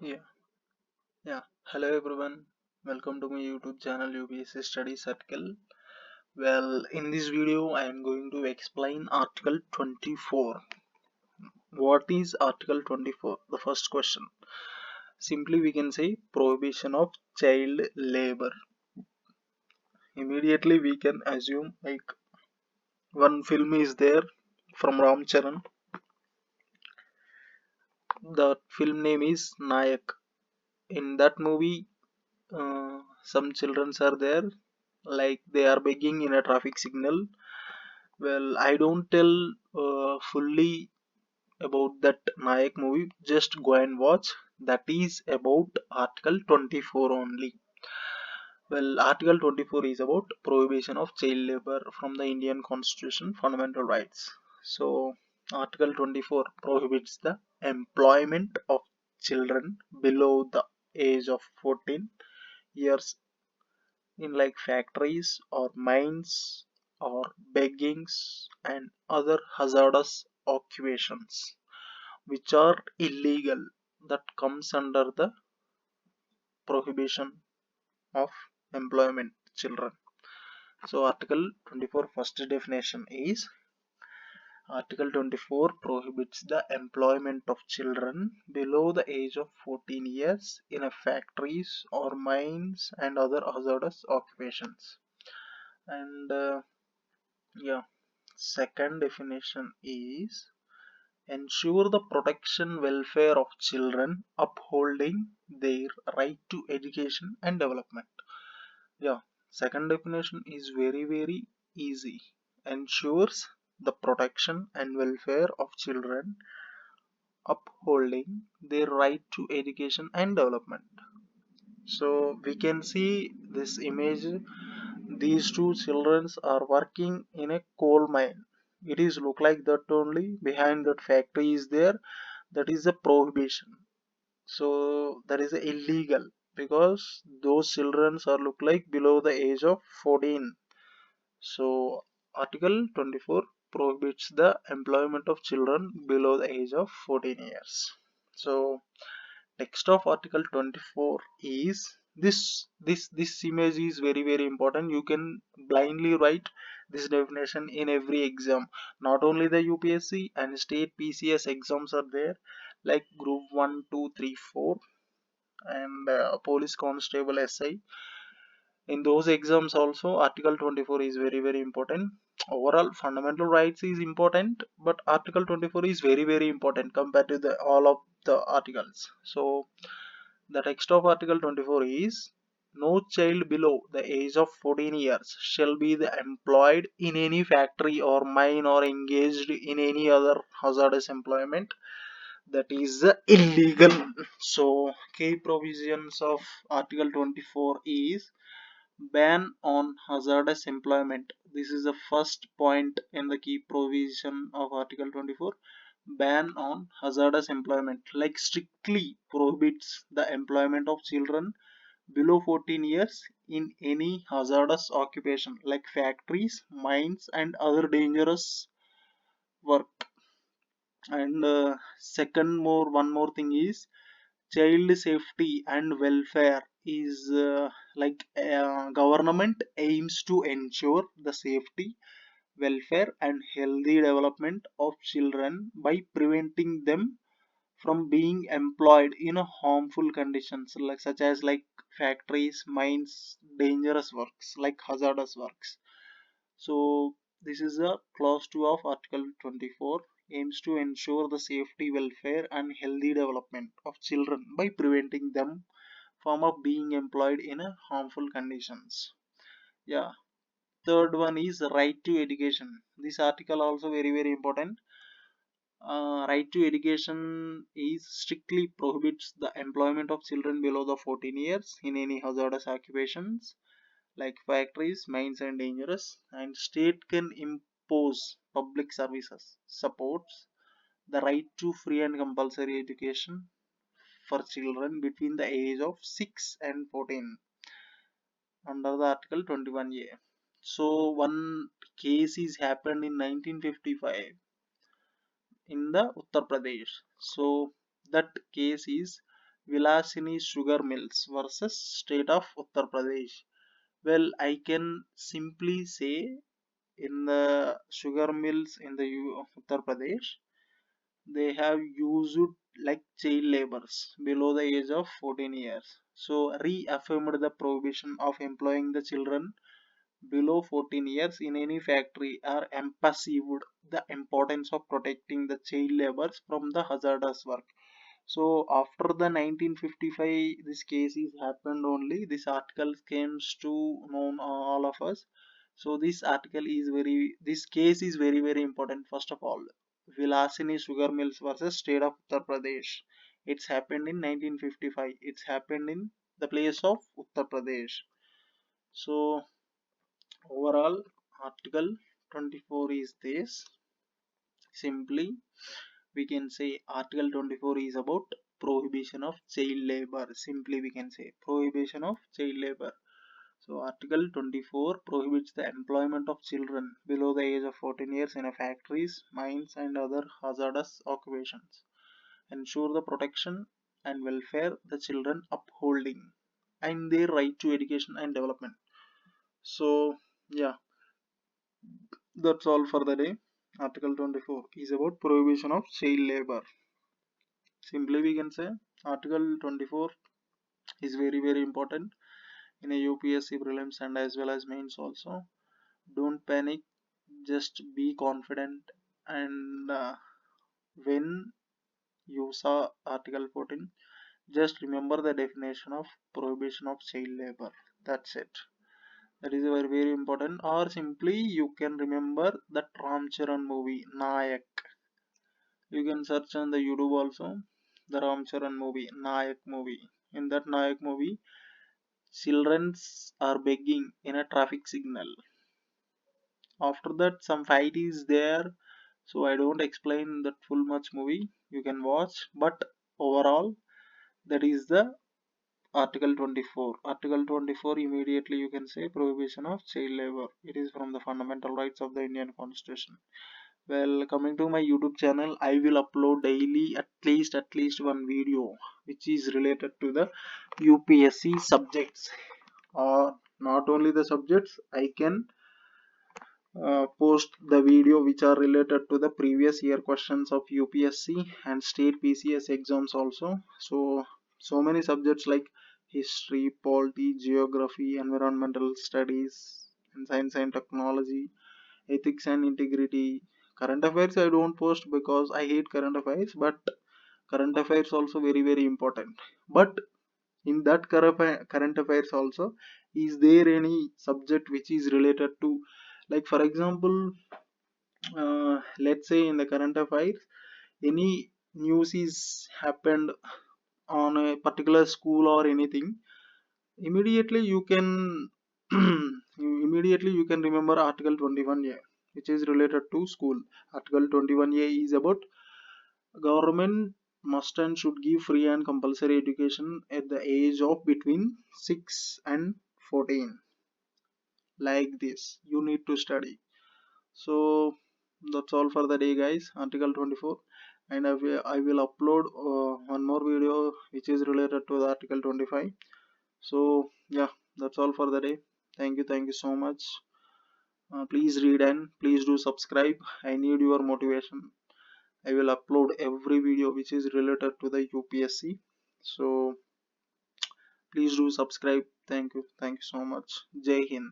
Yeah, yeah. Hello everyone. Welcome to my YouTube channel UPSC Study Circle. Well, in this video, I am going to explain Article 24. What is Article 24? The first question. Simply, we can say prohibition of child labor. Immediately, we can assume like one film is there from Ram Charan. The film name is Nayak. In that movie, some children are there, like they are begging in a traffic signal. Well, I don't tell fully about that Nayak movie. Just go and watch. That is about Article 24 only. Well, Article 24 is about prohibition of child labor from the Indian Constitution, fundamental rights. So, Article 24 prohibits the employment of children below the age of 14 years in like factories or mines or beggings and other hazardous occupations which are illegal, that comes under the prohibition of employment children. So article 24 first definition is: Article 24 prohibits the employment of children below the age of 14 years in a factories or mines and other hazardous occupations. And yeah, second definition is: ensure the protection welfare of children, upholding their right to education and development. Yeah, second definition is very easy. Ensures the protection and welfare of children, upholding their right to education and development. So we can see this image. These two children are working in a coal mine. It is look like that only. Behind that factory is there. That is a prohibition. So that is illegal because those children are look like below the age of 14. So Article 24 prohibits the employment of children below the age of 14 years. So text of Article 24 is this image is very important. You can blindly write this definition in every exam. Not only the UPSC and state PCS exams are there, like group 1 2 3 4 and police constable SI. In those exams also Article 24 is very important. Overall fundamental rights is important, but Article 24 is very important compared to the all of the articles. So the text of Article 24 is: no child below the age of 14 years shall be employed in any factory or mine or engaged in any other hazardous employment that is illegal. So key provisions of Article 24 is: ban on hazardous employment. This is the first point in the key provision of Article 24. Ban on hazardous employment, like strictly prohibits the employment of children below 14 years in any hazardous occupation like factories, mines, and other dangerous work. And second, one more thing is child safety and welfare is government aims to ensure the safety, welfare, and healthy development of children by preventing them from being employed in a harmful conditions, like such as like factories, mines, dangerous works like hazardous works. So this is a clause 2 of Article 24, aims to ensure the safety, welfare, and healthy development of children by preventing them from of being employed in a harmful conditions. Yeah. Third one is right to education. This article also very important. Right to education is strictly prohibits the employment of children below the 14 years in any hazardous occupations like factories, mines, and dangerous. And state can impose public services supports the right to free and compulsory education for children between the age of 6 and 14 under the Article 21A. So one case is happened in 1955 in the Uttar Pradesh. So that case is Vilasini Sugar Mills versus State of Uttar Pradesh. Well, I can simply say in the sugar mills in the Uttar Pradesh, they have used like child laborers below the age of 14 years. So reaffirmed the prohibition of employing the children below 14 years in any factory, or emphasized the importance of protecting the child laborers from the hazardous work. So after the 1955, this case is happened only. This article comes to known all of us. So this case is very important. First of all, Vilasini Sugar Mills versus State of Uttar Pradesh. It's happened in 1955. It's happened in the place of Uttar Pradesh. So overall, Article 24 is this. Simply, we can say Article 24 is about prohibition of child labor. Simply, we can say prohibition of child labor. So, Article 24 prohibits the employment of children below the age of 14 years in a factories, mines, and other hazardous occupations. Ensure the protection and welfare the children upholding and their right to education and development. So, yeah, that's all for the day. Article 24 is about prohibition of child labor. Simply, we can say Article 24 is very important in a UPSC prelims and as well as mains also. Don't panic, just be confident, and when you saw Article 14, just remember the definition of prohibition of child labor. That's it. That is very important. Or simply you can remember the Ram Charan movie Nayak. You can search on the YouTube also the Ram Charan movie Nayak movie. In that Nayak movie, children are begging in a traffic signal. After that, some fight is there, so I don't explain that full much movie. You can watch, but overall, that is the Article 24. Article 24 immediately you can say prohibition of child labor. It is from the fundamental rights of the Indian Constitution. Well, coming to my YouTube channel, I will upload daily at least one video which is related to the UPSC subjects. Not only the subjects, I can post the video which are related to the previous year questions of UPSC and state PCS exams also. So many subjects like history, polity, geography, environmental studies, and science and technology, ethics and integrity. Current affairs I don't post because I hate current affairs, but current affairs also very important. But in that current affairs also, is there any subject which is related to, like for example, let's say in the current affairs, any news is happened on a particular school or anything, immediately you can immediately you can remember Article 21A, which is related to school. Article 21A is about government must and should give free and compulsory education at the age of between 6 and 14. Like this, you need to study. So that's all for the day, guys. Article 24, and I will upload one more video which is related to the Article 25. So yeah, that's all for the day. Thank you so much. Please read and please do subscribe. I need your motivation. I will upload every video which is related to the UPSC. So please do subscribe. Thank you so much. Jai Hind.